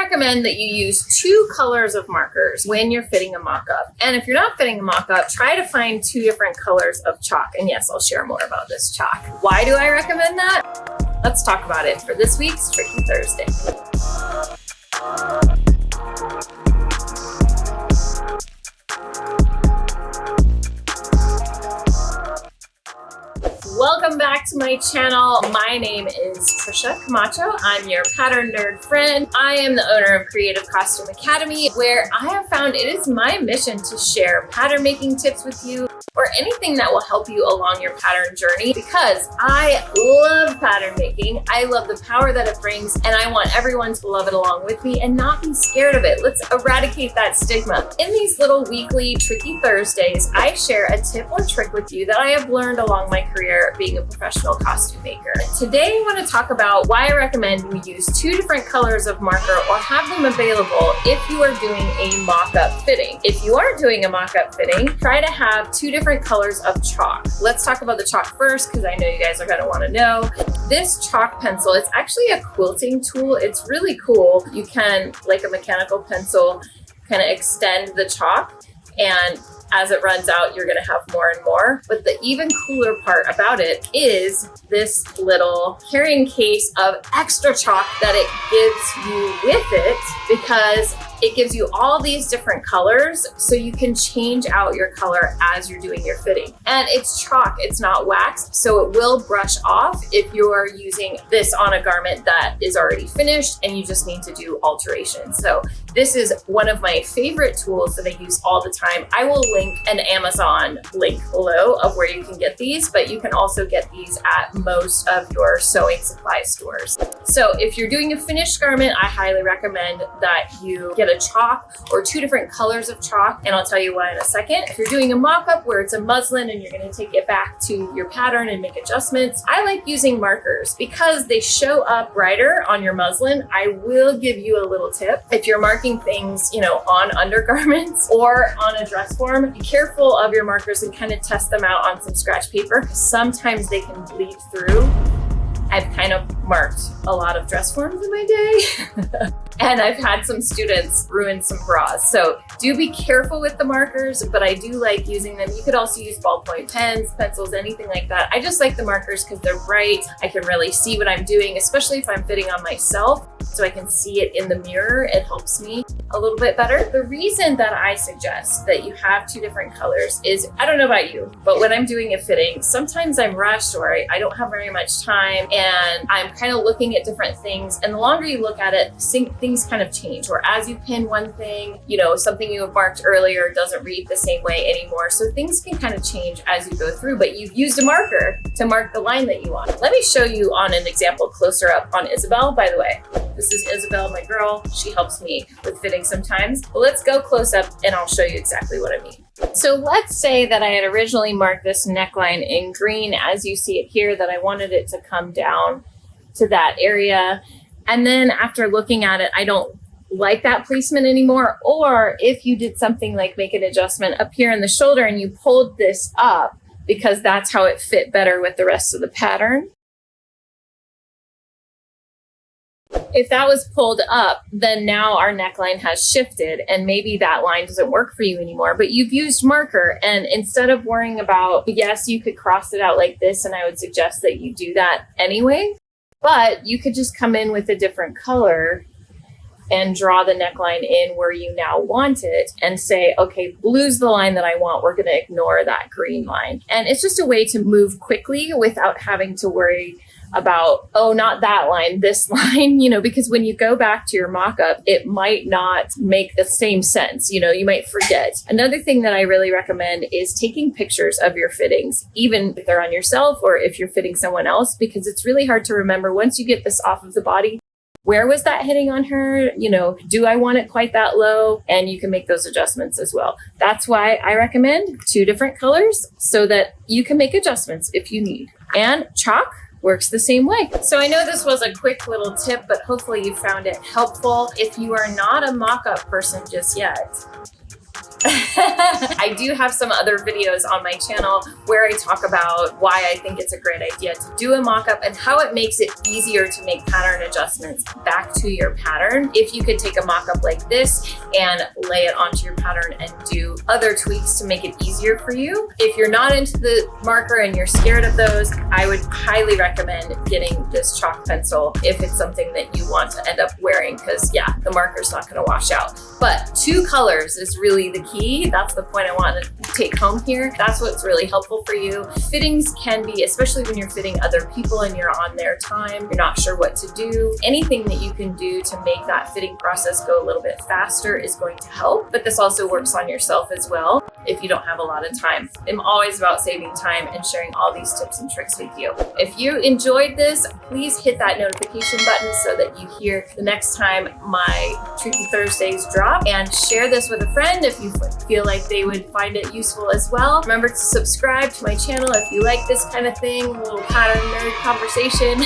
recommend that you use 2 colors of markers when you're fitting a mock-up. And if you're not fitting a mock-up, try to find 2 different colors of chalk. And yes, I'll share more about this chalk. Why do I recommend that? Let's talk about it for this week's Tricky Thursday. Welcome back to my channel. My name is Trisha Camacho. I'm your pattern nerd friend. I am the owner of Creative Costume Academy, where I have found it is my mission to share pattern making tips with you, or anything that will help you along your pattern journey, because I love pattern making. I love the power that it brings, and I want everyone to love it along with me and not be scared of it. Let's eradicate that stigma. In these little weekly Tricky Thursdays, I share a tip or trick with you that I have learned along my career being a professional costume maker. Today, I want to talk about why I recommend we use 2 different colors of marker or have them available if you are doing a mock-up fitting. If you are doing a mock-up fitting, try to have 2 different colors of chalk. Let's talk about the chalk first, because I know you guys are going to want to know. This chalk pencil, it's actually a quilting tool. It's really cool. You can, like a mechanical pencil, kind of extend the chalk, and as it runs out, you're gonna have more and more. But the even cooler part about it is this little carrying case of extra chalk that it gives you with it, because it gives you all these different colors, so you can change out your color as you're doing your fitting. And it's chalk, it's not wax, so it will brush off if you're using this on a garment that is already finished and you just need to do alterations. So this is one of my favorite tools that I use all the time. I will link an Amazon link below of where you can get these, but you can also get these at most of your sewing supply stores. So if you're doing a finished garment, I highly recommend that you get a chalk or 2 different colors of chalk, and I'll tell you why in a second. If you're doing a mock-up where it's a muslin and you're going to take it back to your pattern and make adjustments, I like using markers because they show up brighter on your muslin. I will give you a little tip. If you're marking things, on undergarments or on a dress form, be careful of your markers and kind of test them out on some scratch paper, because sometimes they can bleed through. I've kind of marked a lot of dress forms in my day and I've had some students ruin some bras. So do be careful with the markers, but I do like using them. You could also use ballpoint pens, pencils, anything like that. I just like the markers because they're bright. I can really see what I'm doing, especially if I'm fitting on myself, so I can see it in the mirror. It helps me a little bit better. The reason that I suggest that you have 2 different colors is, I don't know about you, but when I'm doing a fitting, sometimes I'm rushed or I don't have very much time, and I'm kind of looking at different things. And the longer you look at it, things kind of change. Or as you pin one thing, something you have marked earlier doesn't read the same way anymore. So things can kind of change as you go through, but you've used a marker to mark the line that you want. Let me show you on an example closer up on Isabel, by the way. This is Isabel, my girl. She helps me with fitting sometimes. But let's go close up and I'll show you exactly what I mean. So let's say that I had originally marked this neckline in green, as you see it here, that I wanted it to come down to that area. And then after looking at it, I don't like that placement anymore. Or if you did something like make an adjustment up here in the shoulder and you pulled this up because that's how it fit better with the rest of the pattern. If that was pulled up, then now our neckline has shifted and maybe that line doesn't work for you anymore, but you've used marker. And instead of worrying about, yes, you could cross it out like this, and I would suggest that you do that anyway, but you could just come in with a different color and draw the neckline in where you now want it and say, okay, blue's the line that I want. We're going to ignore that green line. And it's just a way to move quickly without having to worry about, oh, not that line, this line, because when you go back to your mock-up, it might not make the same sense. You might forget. Another thing that I really recommend is taking pictures of your fittings, even if they're on yourself or if you're fitting someone else, because it's really hard to remember once you get this off of the body. Where was that hitting on her? Do I want it quite that low? And you can make those adjustments as well. That's why I recommend 2 different colors so that you can make adjustments if you need. And chalk works the same way. So I know this was a quick little tip, but hopefully you found it helpful. If you are not a mock-up person just yet, I do have some other videos on my channel where I talk about why I think it's a great idea to do a mock-up and how it makes it easier to make pattern adjustments back to your pattern. If you could take a mock-up like this and lay it onto your pattern and do other tweaks to make it easier for you. If you're not into the marker and you're scared of those, I would highly recommend getting this chalk pencil if it's something that you want to end up wearing, because yeah, the marker's not going to wash out. But 2 colors is really the key. That's the point I want to take home here. That's what's really helpful for you. Fittings can be, especially when you're fitting other people and you're on their time, you're not sure what to do. Anything that you can do to make that fitting process go a little bit faster is going to help. But this also works on yourself as well if you don't have a lot of time. I'm always about saving time and sharing all these tips and tricks with you. If you enjoyed this, please hit that notification button so that you hear the next time my Tricky Thursdays drop, and share this with a friend if you feel like they would find it useful as well. Remember to subscribe to my channel if you like this kind of thing, a little pattern nerd conversation.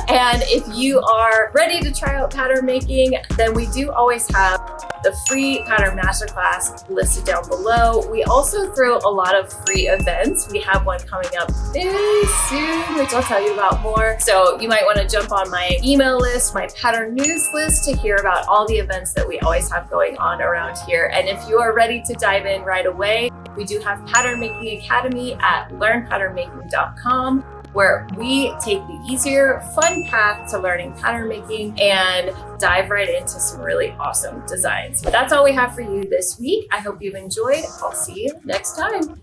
And if you are ready to try out pattern making, then we do always have the free pattern masterclass listed down below. We also throw a lot of free events. We have one coming up very soon, which I'll tell you about more. So you might want to jump on my email list, my pattern news list, to hear about all the events that we always have going on around here. And if you are ready to dive in right away, we do have Pattern Making Academy at learnpatternmaking.com, where we take the easier, fun path to learning pattern making and dive right into some really awesome designs. That's all we have for you this week. I hope you've enjoyed. I'll see you next time.